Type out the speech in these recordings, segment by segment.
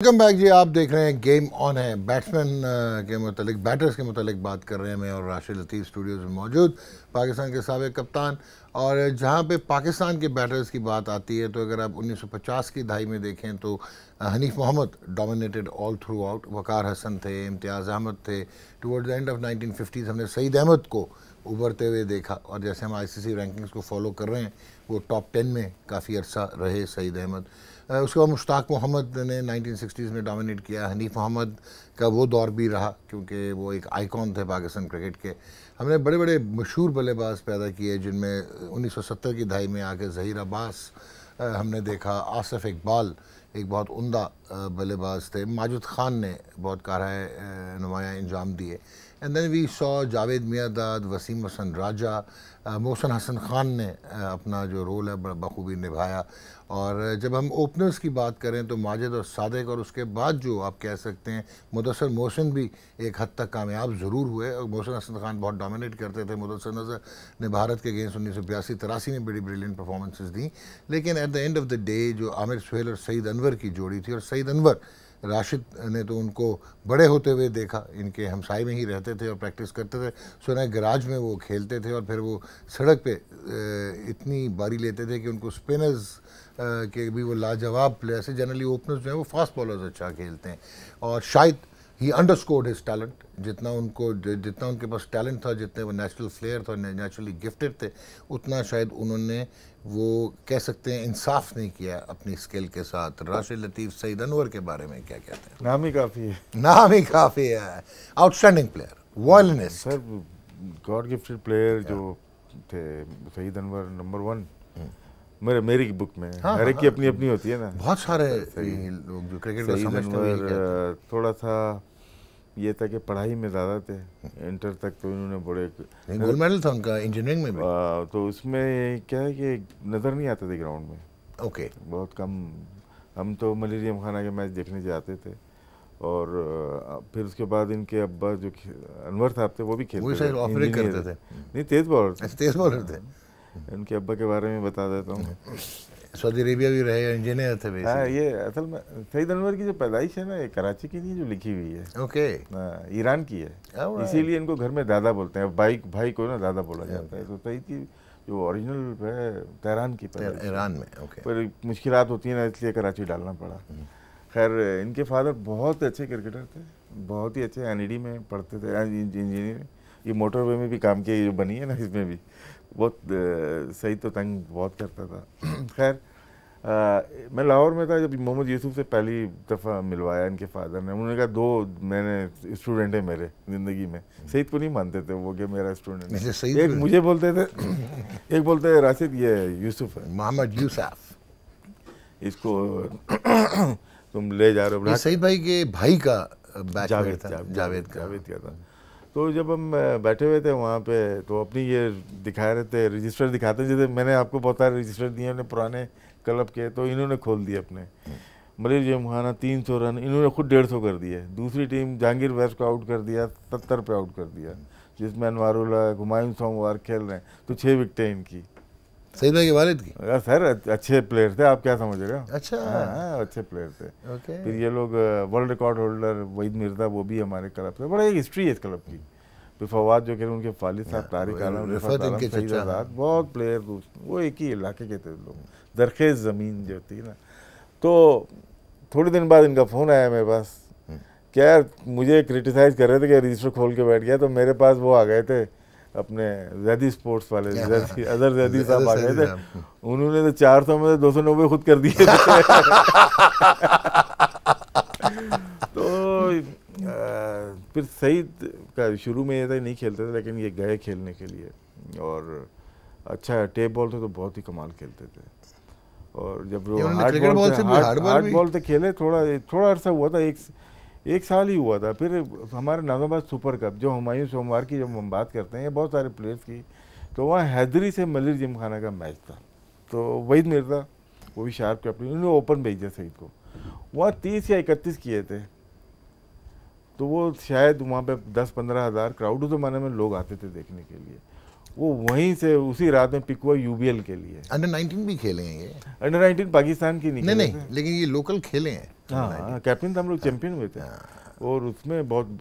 Welcome back जी। आप देख रहे हैं गेम ऑन है। बैट्समैन के मतलब बैटर्स के मतलब बात कर रहे हैं। मैं और राशिद लतीफ़ स्टूडियोज़ में मौजूद, पाकिस्तान के साबिक़ कप्तान। और जहां पे पाकिस्तान के बैटर्स की बात आती है तो अगर आप 1950 की दहाई में देखें तो Hanif Mohammad dominated all throughout. Waqar Hasan थे, इम्तियाज़ अहमद थे। Towards the end of 1950s हमने सईद अहमद को उभरते हुए देखा और जैसे हम आईसीसी रैंकिंग्स को फॉलो कर रहे हैं वो टॉप 10 में काफ़ी अर्सा रहे सईद अहमद। उसके बाद मुश्ताक मोहम्मद ने 1960s में डोमिनेट किया। हनीफ मोहम्मद का वो दौर भी रहा क्योंकि वो एक आइकॉन थे पाकिस्तान क्रिकेट के। हमने बड़े बड़े मशहूर बल्लेबाज पैदा किए जिनमें 1970 की दहाई में आके ज़हीर अब्बास हमने देखा। आसिफ इकबाल एक बहुत उम्दा बल्लेबाज थे। माजिद खान ने बहुत कारह नुमाया इंजाम दिए। And then we saw Javed Miandad, Wasim Hasan Raja, Mohsin Hasan Khan ने अपना जो रोल है बखूबी निभाया। और जब हम ओपनर्स की बात करें तो माजिद और सादिक, और उसके बाद जो आप कह सकते हैं मुदस्सिर मोहसिन भी एक हद तक कामयाब ज़रूर हुए। और मोहसिन हसन खान बहुत डोमिनेट करते थे। मुदस्सिर नज़र ने भारत के अगेंस्ट 1982-83 में बड़ी ब्रिलियंट परफॉर्मेंसेस दी। लेकिन at the end of the day जो आमिर सुहेल और सईद अनवर की जोड़ी थी, और सईद अनवर राशिद ने तो उनको बड़े होते हुए देखा, इनके हमसाए में ही रहते थे और प्रैक्टिस करते थे। सुना गराज में वो खेलते थे और फिर वो सड़क पे इतनी बारी लेते थे कि उनको स्पिनर्स के भी वो लाजवाब प्लेयर्स हैं। जनरली ओपनर्स जो हैं वो फास्ट बॉलर्स अच्छा खेलते हैं और शायद ही अंडरस्कोर्ड हिज टैलेंट। जितना उनके पास टैलेंट था, जितने वो नेचुरल फ्लेयर था, नेचुरली गिफ्टेड थे, उतना शायद उन्होंने वो कह सकते हैं इंसाफ नहीं किया अपनी स्किल के साथ। राशिद लतीफ़ सईद अनवर के बारे में क्या कहते हैं? नाम ही काफ़ी है। नाम ही काफ़ी है। Outstanding player, violinist, sir god gifted player जो थे सईद अनवर नंबर 1 मेरी बुक में। हर एक की अपनी अपनी होती है ना। बहुत सारे लोग जो क्रिकेट को समझते हैं। थोड़ा सा ये था कि पढ़ाई में ज़्यादा थे। इंटर तक तो इन्होंने बड़े गोल्ड मेडल था उनका इंजीनियरिंग में भी। तो उसमें क्या है कि नज़र नहीं आते थे ग्राउंड में। ओके। बहुत कम। हम तो मलिर जिमखाना के मैच देखने जाते थे। और फिर उसके बाद इनके अब्बा जो अनवर साहब थे वो भी खेलते थे। नहीं, तेज़ बॉलर थे। इनके अब्बा के बारे में बता देता हूँ। सऊदी अरेबिया भी रहे, इंजीनियर थे। हाँ, ये असल में सईद अनवर की जो पैदाइश है ना, ये कराची की नहीं जो लिखी हुई है। ओके। ईरान की है, इसीलिए इनको घर में दादा बोलते हैं। भाई को ना दादा बोला जाता है। तो सईद की जो ओरिजिनल है तेहरान की पैदाइश, ईरान में। ओके। पर मुश्किलात होती है ना, इसलिए कराची डालना पड़ा। खैर, इनके फादर बहुत अच्छे क्रिकेटर थे, बहुत ही अच्छे। एनईडी में पढ़ते थे, इंजीनियर। ये मोटरवे में भी काम किया, जो बनी है ना, इसमें भी बहुत सही तो तंग बहुत करता था। खैर, मैं लाहौर में था जब मोहम्मद यूसुफ से पहली दफ़ा मिलवाया इनके फादर ने। उन्होंने कहा 2 मैंने स्टूडेंट है मेरे ज़िंदगी में। सईद को नहीं मानते थे वो कि मेरा स्टूडेंट है। एक मुझे बोलते थे, एक बोलते थे राशिद ये यूसुफ है, मोहम्मद यूसुफ, इसको तुम ले जा रहे हो। सईद भाई के भाई का जावेद का था। तो जब हम बैठे हुए थे वहाँ पे तो अपनी ये दिखा रहे थे, रजिस्टर दिखाते हैं। जैसे मैंने आपको बहुत सारे रजिस्टर दिए उन्हें पुराने क्लब के, तो इन्होंने खोल दिए अपने। मलिर जिमखाना 300 रन, इन्होंने खुद 150 कर दिए। दूसरी टीम जहांगीर वेस्ट को आउट कर दिया, 70 पे आउट कर दिया, जिसमें अनवारुल्लाह, हुमायूं सोमवार खेल रहे हैं। तो 6 विकेटें इनकी। सईद भाई के वालिद की? सर अच्छे प्लेयर थे, आप क्या समझ रहे हो? अच्छा। हाँ, अच्छे प्लेयर थे। ओके। फिर ये लोग world record holder Waheed Mirza, वो भी हमारे क्लब से। बड़ा एक हिस्ट्री है इस क्लब की। फिर फवाद जो कह उनके वालिद साहब तारिक आलम, रिफत आलम, सईद आज़ाद, बहुत प्लेयर वो एक ही इलाके के थे लोग। दरखेज ज़मीन जो थी ना। तो थोड़े दिन बाद इनका फ़ोन आया मेरे पास, क्या यार मुझे क्रिटिसाइज़ कर रहे थे कि रजिस्टर खोल के बैठ गया। तो मेरे पास वो आ गए थे अपने जैदी स्पोर्ट्स वाले, अदर जैदी साहब आ गए थे। उन्होंने तो 400 में 290 खुद कर दिए थे। तो फिर सईद का शुरू में ये था नहीं खेलते थे, लेकिन ये गए खेलने के लिए और अच्छा टेप बॉल थे तो बहुत ही कमाल खेलते थे। और जब हार्ड बॉल से खेले, थोड़ा अरसा हुआ था, एक साल ही हुआ था। फिर हमारे नाज़ाबाद सुपर कप, जो हुमायूं सोमवार की जब हम बात करते हैं बहुत सारे प्लेयर्स की, तो वहाँ हैदरी से मलिर जिमखाना का मैच था। तो वहीद मिर्जा वो भी शार्प कैप्टन, उन्होंने ओपन भेजा सईद को। वहाँ 30 या 31 किए थे। तो वो शायद वहाँ पे 10-15 हज़ार क्राउड उस ज़माने में लोग आते थे देखने के लिए। वो वहीं से उसी रात में पिक हुआ यूबीएल के लिए। अंडर 19 भी खेले हैं ये? अंडर 19 पाकिस्तान की नहीं, लेकिन ये लोकल खेले हैं। हाँ, कैप्टन तो हम लोग चैंपियन हुए थे। और उसमें बहुत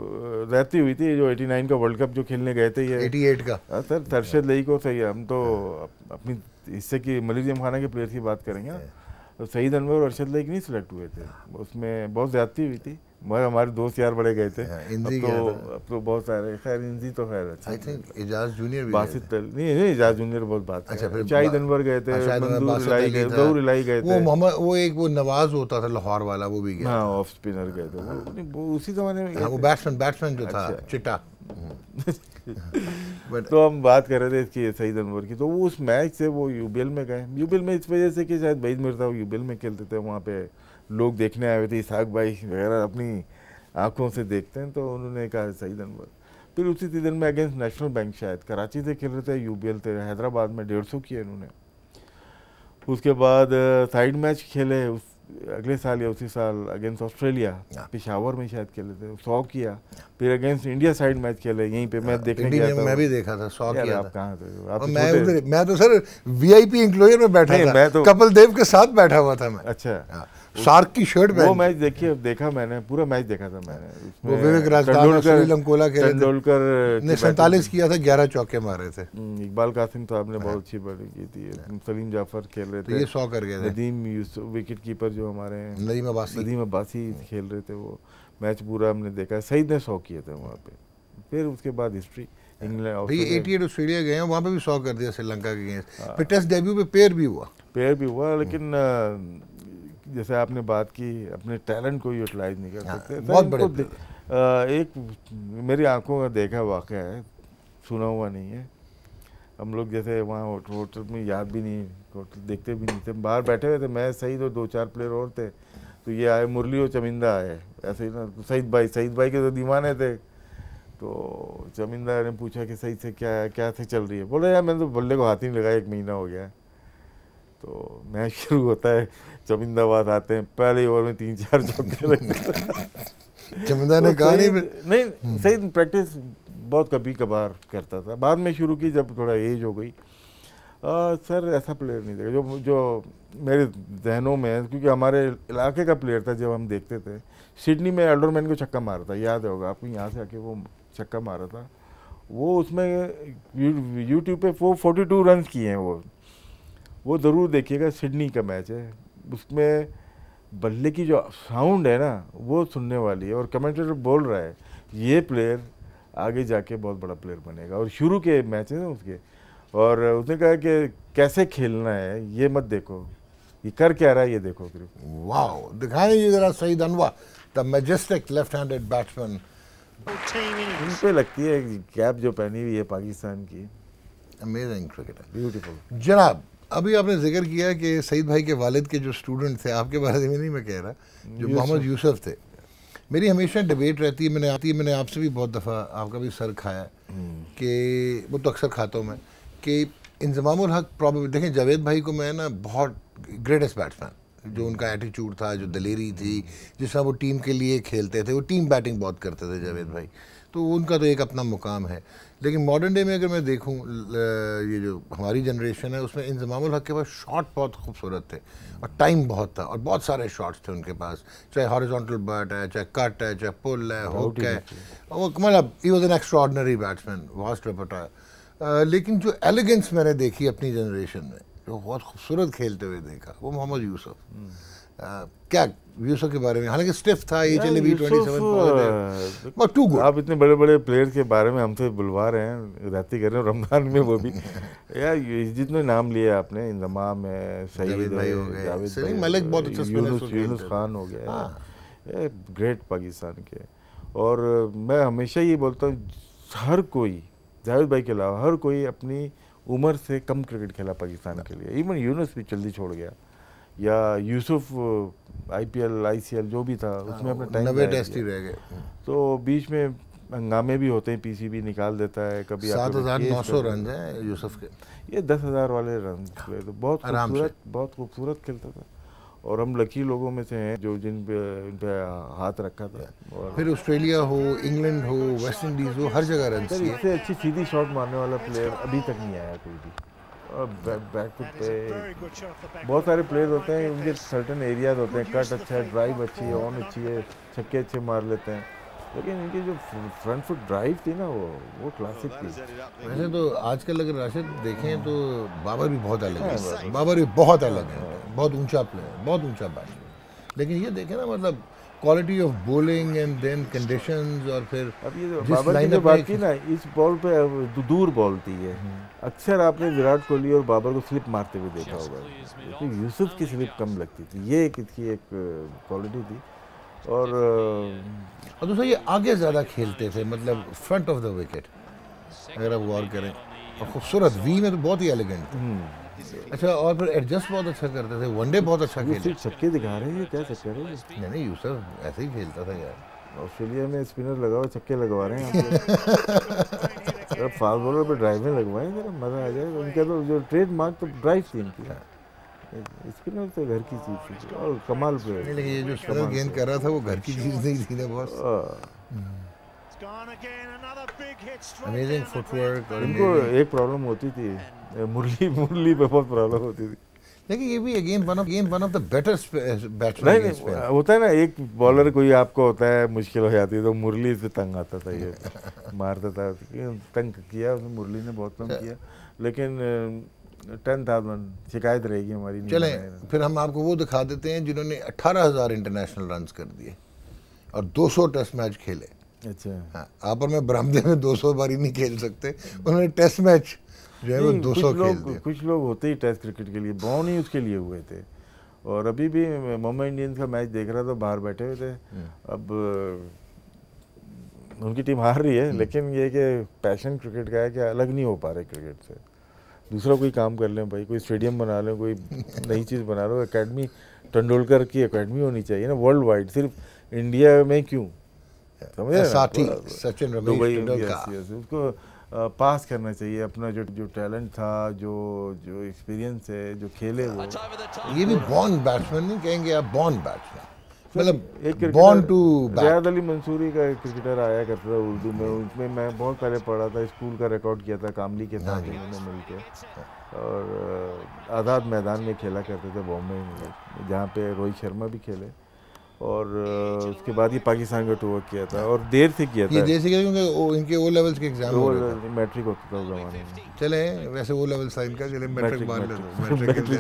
रहती हुई थी जो 89 का वर्ल्ड कप जो खेलने गए थे, ये 88 का। सर तरशद लई को सही है, हम तो अपनी हिस्से की मलिक जमखाना के प्लेयर की बात करेंगे ना, तो सईद अनवर और अरशद लई नहीं सिलेक्ट हुए थे, उसमें बहुत ज्यादती हुई थी। मगर हमारे दोस्त यार बड़े गए थे। अब तो बहुत सारे, खैर इंजी तो खैर अच्छा, आई थिंक इजाज जूनियर भी बासित नहीं इजाज जूनियर बहुत बात। अच्छा, फिर शाहिद अनवर गए थे, मंजूर इलाई गए थे, वो मोहम्मद, वो एक वो नवाज होता था लाहौर वाला, वो भी गया। हाँ, ऑफ स्पिनर गए थे वो उसी जमाने में। वो बैट्समैन जो था चिट्टा। तो हम बात कर रहे थे इसकी, सईद अनवर की, तो वो उस मैच से वो यूबीएल में गए। यूबीएल में इस वजह से कि शायद वहीद मिर्जा यूबीएल में खेलते थे, वहाँ पे लोग देखने आए हुए थे, इसाक भाई वगैरह अपनी आंखों से देखते हैं, तो उन्होंने कहा सईद अनवर। फिर उसी सीजन में अगेंस्ट नेशनल बैंक शायद कराची से खेल रहे थे, यूबीएल थे, हैदराबाद में 150 किए इन्होंने। उसके बाद साइड मैच खेले उस अगले साल या उसी साल अगेंस्ट ऑस्ट्रेलिया, पेशावर में शायद खेले थे, 100 किया। फिर अगेंस्ट इंडिया साइड मैच खेले, यहीं पे मैं देखने गया था। मैं भी देखा था, 100 किया। आप कहाँ थे? आप मैं तो सर वीआईपी इंक्लोजर में बैठा था, मैं तो कपिल देव के साथ बैठा हुआ था मैं। अच्छा, शार्क की शर्ट वो मैच देखा मैंने, पूरा मैच देखा था मैंने। वो विवेक राजदान श्रीलंकोला खेले थे, तेंदुलकर ने 47 किया था, 11 चौके मारे थे। इकबाल कासिम साहब ने बहुत अच्छी बैटिंग की थी, सलीम जाफर खेल रहे थे, तो ये 100 कर गए थे। नदीम यूसुफ विकेट कीपर जो हमारे नदीम अब्बासी खेल रहे थे, वो मैच पूरा हमने देखा। सईद ने 100 किए थे वहाँ पे। फिर उसके बाद हिस्ट्री इंग्लैंड 88 ऑस्ट्रेलिया गए हैं, वहाँ पे भी 100 कर दिया श्रीलंका के अगेंस्ट। फिर टेस्ट डेब्यू पे पेयर भी हुआ, लेकिन जैसे आपने बात की, अपने टैलेंट को यूटिलाइज नहीं कर सकते। बहुत बड़े एक मेरी आंखों का देखा वाक़या है, सुना हुआ नहीं है। हम लोग जैसे वहाँ होटल में, याद भी नहीं, होटल देखते भी नहीं थे, बाहर बैठे हुए थे, मैं सईद और 2-4 प्लेयर और थे, तो ये आए, मुरली और चमिंदा आए ऐसे ही ना, तो सईद भाई के तो दीवाने थे। तो चमिंदा ने पूछा कि सईद से क्या से चल रही है? बोले यार मैंने तो बल्ले को हाथ ही नहीं लगाया, 1 महीना हो गया है। तो मैच शुरू होता है, चमिंदाबाद आते हैं, पहले ओवर में 3-4 चौके। चमिंदा ने कहा नहीं, सईद प्रैक्टिस बहुत कभी कभार करता था, बाद में शुरू की जब थोड़ा एज हो गई। सर ऐसा प्लेयर नहीं देखा जो मेरे जहनों में है, क्योंकि हमारे इलाके का प्लेयर था। जब हम देखते थे सिडनी में एल्डरमैन को छक्का मारा था, याद होगा आपको, यहाँ से आके वो छक्का मारा था। वो उसमें यूट्यूब पे 42 रन किए हैं वो ज़रूर देखिएगा। सिडनी का मैच है, उसमें बल्ले की जो साउंड है ना, वो सुनने वाली है। और कमेंटेटर बोल रहा है ये प्लेयर आगे जाके बहुत बड़ा प्लेयर बनेगा। और शुरू के मैच है ना उसके, और उसने कहा कि कैसे खेलना है ये मत देखो, ये कर क्या रहा है ये देखो। वाओ, दिखाएं जरा Saeed Anwar, the majestic left handed batsman. इन पे लगती है कैप जो पहनी हुई है पाकिस्तान की, अमेजिंग क्रिकेटर, ब्यूटीफुल। जनाब, अभी आपने जिक्र किया कि सईद भाई के वालिद के जो स्टूडेंट थे, आपके बारे में नहीं मैं कह रहा, जो मोहम्मद यूसुफ थे, मेरी हमेशा डिबेट रहती है, मैंने आपसे भी बहुत दफ़ा आपका भी सर खाया कि वो तो अक्सर खाता हूँ मैं, कि इंज़मामुल हक प्रॉब्लम। देखें जावेद भाई को मैं ना बहुत ग्रेटेस्ट बैट्समैन, जो उनका एटीट्यूड था, जो दलेरी थी, जिस तरह वो टीम के लिए खेलते थे, वो टीम बैटिंग बहुत करते थे जावेद भाई, तो उनका तो एक अपना मुकाम है। लेकिन मॉडर्न डे में अगर मैं देखूं, ये जो हमारी जनरेशन है उसमें इंज़मामुल हक के पास शॉट बहुत खूबसूरत थे और टाइम बहुत था और बहुत सारे शॉट्स थे उनके पास, चाहे हॉरिजॉन्टल बट है, चाहे कट है, चाहे पुल है, हुक है, वो मतलब ही was an extraordinary batsman, vast repertoire. लेकिन जो एलिगेंस मैंने देखी अपनी जनरेशन में, जो बहुत खूबसूरत खेलते हुए देखा, वो मोहम्मद यूसुफ। क्या यूसुफ के बारे में, हालांकि स्टिफ था, बट टू गुड। आप इतने बड़े बड़े प्लेयर के बारे में हमसे बुलवा रहे हैं, राती कर रहे हैं रमजान में, वो भी यार जितने नाम लिए आपने, इंजमाम है, सईद भाई हो गए, सलीम मलिक बहुत अच्छा, यूनुस खान हो गया, ये ग्रेट पाकिस्तान के। और मैं हमेशा ये बोलता हूँ, हर कोई, जावेद भाई के अलावा हर कोई अपनी उम्र से कम क्रिकेट खेला पाकिस्तान के लिए। इवन यूनुस भी जल्दी छोड़ गया, या यूसुफ IPL ICL जो भी था उसमें अपना टाइम 90 टेस्ट ही रह गए, तो बीच में हंगामे भी होते हैं, PCB निकाल देता है कभी। 7,900 रन है यूसुफ के, ये 10,000 वाले रन, तो बहुत खूबसूरत खेलता था। और हम लकी लोगों में से हैं जो जिन पे हाथ रखा था। और फिर ऑस्ट्रेलिया हो, इंग्लैंड हो, वेस्ट इंडीज़ हो, हर जगह रन इससे अच्छी सीधी शॉट मारने वाला प्लेयर अभी तक नहीं आया कोई भी। और बैक फुट पे बहुत सारे प्लेयर्स होते हैं, उनके सर्टन एरियाज होते हैं, कट अच्छा है, ड्राइव अच्छी है, ऑन अच्छी है, छक्के अच्छे मार लेते हैं, लेकिन इनकी जो फ्रंट फुट ड्राइव थी ना वो क्लासिक थी। वैसे तो आजकल अगर राशिद देखें तो बाबर भी बहुत अलग है, बाबर भी बहुत अलग है, बहुत ऊंचा प्लेयर, बहुत ऊंचा बैट्समैन, लेकिन ये देखें ना मतलब quality of bowling and then conditions, और फिर अब ये बाबर की जो बात की ना, इस बॉल पे दूर बॉल थी ये, अक्सर आपने विराट कोहली और बाबर को स्लिप मारते हुए देखा होगा, तो यूसुफ की स्लिप कम लगती थी, ये इसकी एक क्वालिटी थी। और दूसरा ये आगे ज़्यादा खेलते थे, मतलब फ्रंट ऑफ द विकेट अगर आप गौर करें, और खूबसूरत वी में तो बहुत ही एलिगेंट थे। अच्छा, और फिर एडजस्ट बहुत अच्छा करते थे, वनडे बहुत अच्छा खेलते। छक्के दिखा रहे हैं, ये क्या चक्कर है? नहीं यूसुफ ऐसे ही खेलता था यार। ऑस्ट्रेलिया में स्पिनर लगा हुआ छक्के लगवा रहे हैं आप। फास्ट बॉलर पे ड्राइवें लगवाएं, जरा मजा आ जाए। उनका तो जो ट्रेडमार्क तो ड्राइव थी इनकी, स्पिनर तो घर की चीज थी और कमाल पे। लेकिन ये जो स्पिनर गेंद कर रहा था वो घर की चीज नहीं थी ना बॉस। Amazing footwork. इनको एक प्रॉब्लम होती थी, मुरली पे बहुत प्रॉब्लम होती थी, लेकिन ये भी again one of the better batsman. नहीं होता है ना, एक बॉलर कोई आपको होता है मुश्किल हो जाती है, तो मुरली से तंग आता था, ये मारता था, तंग किया उसने, मुरली ने बहुत तंग किया, लेकिन 10,000 शिकायत रहेगी हमारी। चलें फिर हम आपको वो दिखा देते हैं जिन्होंने 18,000 इंटरनेशनल रन कर दिए और 200 टेस्ट मैच खेले। अच्छा हाँ, आप और मैं बरामदे में 200 बारी नहीं खेल सकते, उन्होंने टेस्ट मैच जो है वो 200 खेल दिए। कुछ लोग होते ही टेस्ट क्रिकेट के लिए, बॉर्न ही उसके लिए हुए थे। और अभी भी मुंबई इंडियंस का मैच देख रहा था, बाहर बैठे हुए थे, अब उनकी टीम हार रही है, लेकिन ये कि पैशन क्रिकेट का है कि अलग नहीं हो पा रहे क्रिकेट से, दूसरा कोई काम कर लें भाई, कोई स्टेडियम बना लें, कोई नई चीज़ बना लो, एकेडमी, तेंदुलकर की एकेडमी होनी चाहिए ना वर्ल्ड वाइड, सिर्फ इंडिया में क्यों, समझे ना? सचिन रमेश उसको पास करना चाहिए अपना जो टैलेंट था, जो एक्सपीरियंस है, जो खेले वो। ये भी बॉर्न बैट्समैन नहीं कहेंगे आप, बॉर्न बैट्समैन, मतलब एक बॉर्न टू। रियाद अली मंसूरी का एक क्रिकेटर आया करता था उर्दू में, उसमें मैं बहुत पहले पढ़ा था, स्कूल का रिकॉर्ड किया था कामली के साथ इन्होंने मिलकर, और आज़ाद मैदान में खेला करते थे बॉम्बे में, जहाँ पे रोहित शर्मा भी खेले, और उसके बाद ये पाकिस्तान का टूर किया था, और देर से किया था, ये देर से किया क्योंकि इनके ओ लेवल्स के एग्जाम हो रहे थे, मैट्रिक होता था उस ज़माने में। चले वैसे वो लेवल साइन का, चले मैट्रिक मान लो,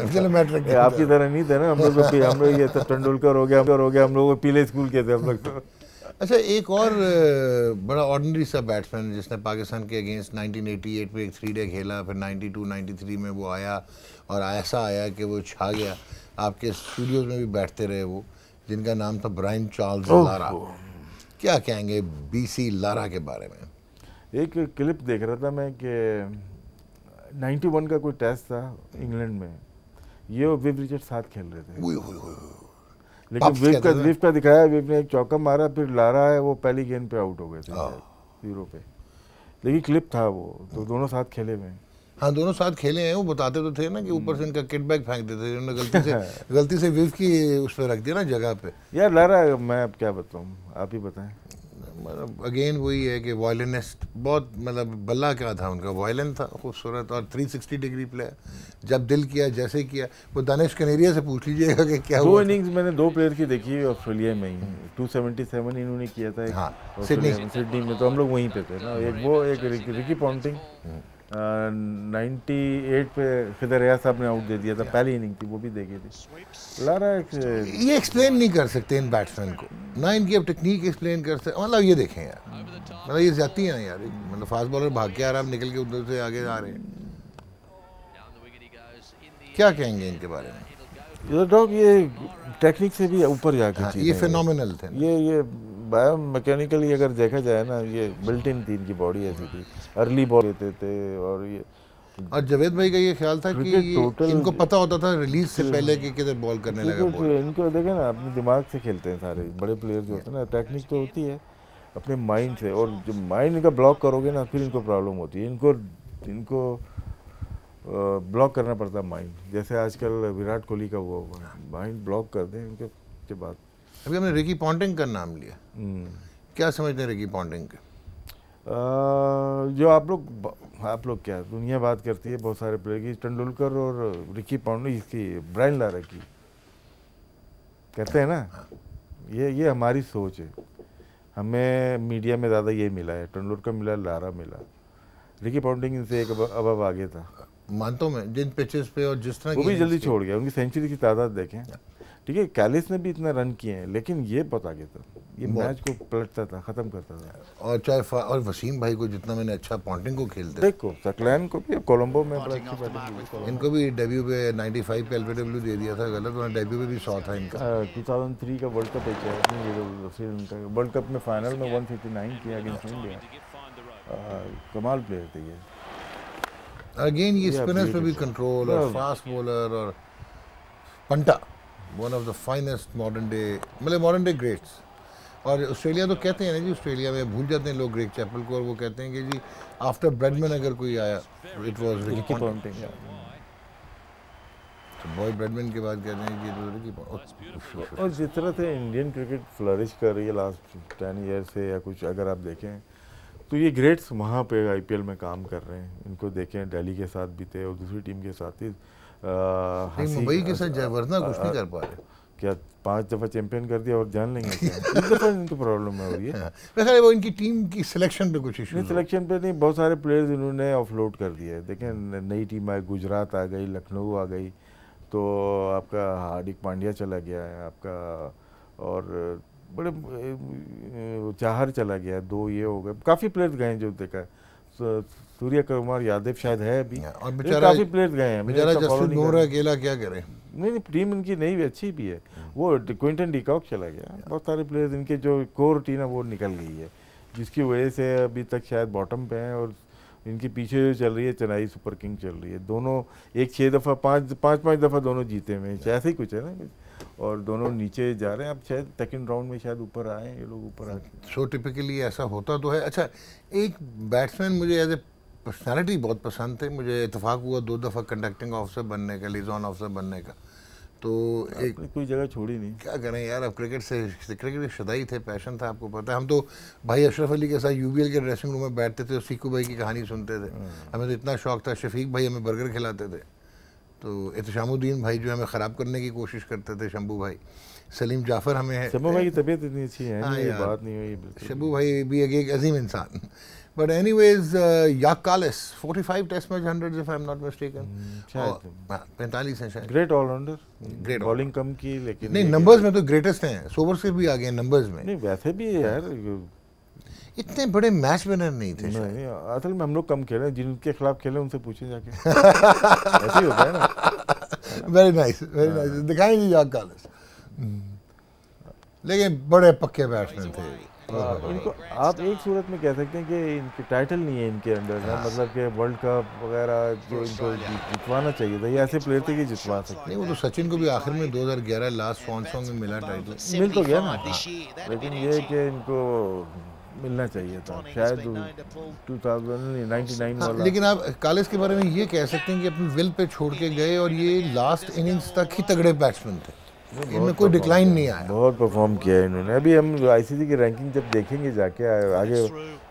चले मैट्रिक आपकी तरह नहीं थे ना हम लोग ये तो तेंदुलकर हो गया, हम लोग पीले स्कूल के थे हम लोग तो। अच्छा, एक और बड़ा ऑर्डिनरी सा बैट्समैन जिसने पाकिस्तान के अगेंस्ट 1988 में एक 3 डे खेला, फिर 92-93 में वो आया, और ऐसा आया कि वो छा गया, आपके स्टूडियोज में भी बैठते रहे वो, जिनका नाम था ब्रायन चार्ल्स लारा। क्या कहेंगे बीसी लारा के बारे में? एक क्लिप देख रहा था मैं कि 91 का कोई टेस्ट था इंग्लैंड में, ये और विव रिचर्ड साथ खेल रहे थे, लेकिन विव का दिखाया, विव ने एक चौका मारा, फिर लारा है वो पहली गेंद पे आउट हो गए थे 0 पे, लेकिन क्लिप था वो, तो दोनों साथ खेले हुए। हाँ, दोनों साथ खेले हैं। वो बताते तो थे ना कि ऊपर से इनका किट बैग फेंक देते थे, उन्होंने गलती से विव की उस पर रख दिया ना जगह पे। यार लारा, मैं अब क्या बताऊँ, आप ही बताएं। मतलब अगेन वही है कि वायलिनिस्ट, बहुत मतलब बल्ला क्या था उनका, वायलिन था खूबसूरत, और 360 डिग्री प्लेयर, जब दिल किया जैसे किया। वो दानिश कनेरिया से पूछ लीजिएगा कि क्या हुआ। 2 इनिंग्स मैंने 2 प्लेयर की देखी ऑस्ट्रेलिया में ही, 277 इन्होंने किया था, हाँ, सिडनी में, तो हम लोग वहीं पे थे ना, एक रिकी पॉन्टिंग 98 पे खिदर रियाज साहब ने आउट दे दिया था, पहली इनिंग थी, वो भी देखी थी। लारा ये एक्सप्लेन नहीं कर सकते इन बैट्समैन को, ना इनकी अब टेक्निक एक्सप्लेन कर सकते, मतलब ये देखें यार, मतलब ये जाती है ना यार, मतलब फास्ट बॉलर भाग के आ रहा है, निकल के उधर से आगे आ रहे हैं, क्या कहेंगे इनके बारे में? ये टेक्निक से भी ऊपर जाके ये फिनोमिनल थे, ये बायो मैकेनिकली अगर देखा जाए ना, ये बिल्ट इन थी इनकी बॉडी, ऐसी थी, अर्ली बॉल देते थे, और ये, और जावेद भाई का ये ख्याल था कि इनको पता होता था रिलीज से पहले कि किधर बॉल करने लगा बॉल। इनको देखे ना, अपने दिमाग से खेलते हैं सारे बड़े प्लेयर जो होते हैं ना, टेक्निक तो होती है अपने माइंड से, और जब माइंड इनका ब्लॉक करोगे ना, फिर इनको प्रॉब्लम होती है, इनको ब्लॉक करना पड़ता है माइंड, जैसे आजकल विराट कोहली का हुआ है, माइंड ब्लॉक कर दें इनके के बाद। अभी हमने रिकी पॉन्टिंग का नाम लिया, क्या समझते हैं रिकी पॉन्टिंग के? जो आप लोग क्या दुनिया बात करती है बहुत सारे प्लेयर की, तेंदुलकर और रिकी पॉन्टिंग, इसकी ब्रायन लारा की कहते हैं ना, ये हमारी सोच है। हमें मीडिया में ज़्यादा ये मिला है, तेंदुलकर मिला, लारा मिला, रिकी पॉन्टिंग इनसे एक अब आगे था। मानता हूं मैं, जिन पिचेस पे और जिस तरह वो भी जल्दी छोड़ गया, उनकी सेंचुरी की तादाद देखें, ठीक है। कैलिस ने भी इतना रन किए हैं, लेकिन ये बहुत आगे था, ये मैच को पलटता था, खत्म करता था। और चाहे और वसीम भाई को जितना मैंने अच्छा पॉन्टिंग को खेलते देखो सकलैन को भी कोलंबो में बड़ा अच्छी बैटिंग की, इनको भी डेब्यू पे 95 पे एलबीडब्ल्यू दे दिया था, गलत उन्होंने डेब्यू पे भी 100 था इनका। 2003 का वर्ल्ड कप है, श्रीलंका वर्ल्ड कप में फाइनल में 159 किया अगेंस्ट इंडिया, कमाल प्लेयर थे ये। अगेन ये स्पिनर्स पे भी कंट्रोल और फास्ट बॉलर और पंटा, one of the finest modern day, मतलब मॉडर्न डे ग्रेट्स। और ऑस्ट्रेलिया तो कहते हैं ना जी, ऑस्ट्रेलिया में भूल जाते हैं लोग ग्रेग चैपल को, और वो कहते हैं कि जी आफ्टर ब्रैडमैन अगर कोई आया इट वाज रिकी पॉन्टिंग। तो बॉय ब्रैडमैन के बाद कहते हैं कि इट वाज रिकी पॉन्टिंग। और जिस तरह से इंडियन क्रिकेट फ्लरिश कर रही है लास्ट 10 ईयर से या कुछ, अगर आप देखें तो ये ग्रेट्स वहाँ पे आईपीएल में काम कर रहे हैं। इनको देखें, दिल्ली के साथ भी थे और दूसरी टीम के साथ ही, मुंबई के साथ जयवर्धना कुछ नहीं कर पा रहे, क्या 5 दफ़ा चैंपियन कर दिया और जान लेंगे क्या? इस दफ़ा इनको प्रॉब्लम है, और ये वैसे वो इनकी टीम की सिलेक्शन पे कुछ इशू नहीं, सिलेक्शन पे नहीं, बहुत सारे प्लेयर्स इन्होंने ऑफलोड कर दिए। देखें नई टीम आई, गुजरात आ गई, लखनऊ आ गई, तो आपका हार्दिक पांड्या चला गया है आपका, और बड़े चाहर चला गया, 2 ये हो गए, काफ़ी प्लेयर्स गए जो देखा है, सूर्य कुमार यादव शायद है अभी, और बेचारा काफ़ी प्लेयर्स गए हैं, बेचारा जसप्रीत बुमराह अकेला क्या करे। नहीं, टीम इनकी नई भी अच्छी भी है, वो क्विंटन डिकॉक चला गया, बहुत सारे प्लेयर्स इनके जो कोर टीम है वो निकल गई है, जिसकी वजह से अभी तक शायद बॉटम पे हैं। और इनके पीछे जो चल रही है चेन्नई सुपर किंग चल रही है, दोनों एक 6 दफ़ा 5 दफ़ा दोनों जीते हुए, ऐसे ही कुछ है ना, और दोनों नीचे जा रहे हैं। अब शायद सेकंड राउंड में शायद ऊपर आए ये लोग, ऊपर आए। सो टिपिकली ऐसा होता तो है। अच्छा, एक बैट्समैन मुझे एज ए पर्सनैलिटी बहुत पसंद थे, मुझे इतफाक़ हुआ 2 दफ़ा कंडक्टिंग ऑफिसर बनने का, लिजॉन ऑफिसर बनने का, तो एक कोई जगह छोड़ी नहीं, क्या करें यार, अब क्रिकेट के शदाई थे, पैशन था, आपको पता है। हम तो भाई अशरफ अली के साथ यूबीएल के ड्रेसिंग रूम में बैठते थे और सीकू भाई की कहानी सुनते थे, हमें तो इतना शौक था। शफीक भाई हमें बर्गर खिलाते थे, तो एहतशामुद्दीन भाई जो हमें ख़राब करने की कोशिश करते थे, शंभू भाई, सलीम जाफ़र हमें, शंभू भाई की तबीयत इतनी अच्छी है, ये बात नहीं हुई, शंभू भाई भी एक अजीम इंसान। बट एनीवेज याक Kallis 45 test match 100 if I am not mistaken, 45 हैं शायद। ग्रेट ऑलराउंडर, ग्रेट बॉलिंग कम की, लेकिन नहीं नंबर्स में तो ग्रेटेस्ट हैं, सोवर से भी आगे हैं नंबर्स में। नहीं वैसे भी यार इतने बड़े मैच विनर नहीं थे। नहीं, असल में हम लोग कम खेले, जिनके खिलाफ खेले उनसे पूछे जाके ऐसे ही होता है ना। वेरी नाइस, वेरी नाइस, दिखाएंगे याक कालिस, लेकिन बड़े पक्के बैट्समैन थे। इनको आप एक सूरत में कह सकते हैं कि इनके टाइटल नहीं है इनके अंदर ना, मतलब कि वर्ल्ड कप वगैरह जो इनको जितवाना चाहिए था, ये ऐसे प्लेयर थे कि जितवा सकते। नहीं, वो तो सचिन को भी आखिर में 2011 लास्ट स्वॉन सॉन्ग में मिला टाइटल, मिल तो गया ना, लेकिन ये कि इनको मिलना चाहिए था शायद 2099 वाला। लेकिन आप कालिस के बारे में ये कह सकते हैं कि अपनी विल पे छोड़ के गए, और ये लास्ट इनिंग्स तक ही तगड़े बैट्समैन थे, इनमें कोई डिक्लाइन नहीं आया, बहुत परफॉर्म किया है इन्होंने। अभी हम आईसीसी की रैंकिंग जब देखेंगे जाके आगे,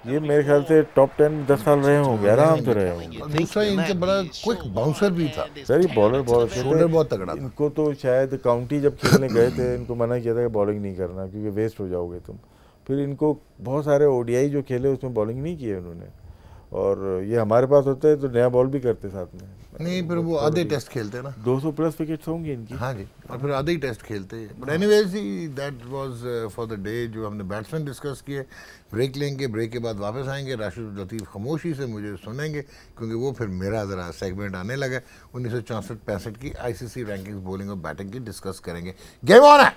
ये मेरे ख्याल से टॉप 10 10 साल रहे होंगे, आराम से रहे होंगे। दूसरा इनके बड़ा क्विक बाउंसर भी था, सर बॉलर बहुत शोल्डर बहुत तगड़ा था। इनको तो शायद काउंटी जब खेलने गए थे इनको मना किया था कि बॉलिंग नहीं करना क्योंकि वेस्ट हो जाओगे तुम। फिर इनको बहुत सारे ओडीआई जो खेले उसमें बॉलिंग नहीं की है उन्होंने, और ये हमारे पास होते हैं तो नया बॉल भी करते साथ में। नहीं, फिर वो आधे टेस्ट खेलते ना, 200 प्लस विकेट्स होंगे इनकी। हाँ जी, और फिर आधे ही टेस्ट खेलते हैं। But anyways that was for the day, जो हमने बैट्समैन डिस्कस किए। ब्रेक लेंगे, ब्रेक के बाद वापस आएंगे, राशिद लतीफ़ खामोशी से मुझे सुनेंगे क्योंकि वो फिर मेरा ज़रा सेगमेंट आने लगा। 1964-65 की आईसीसी रैंकिंग्स बॉलिंग और बैटिंग की डिस्कस करेंगे। गेम ऑन है।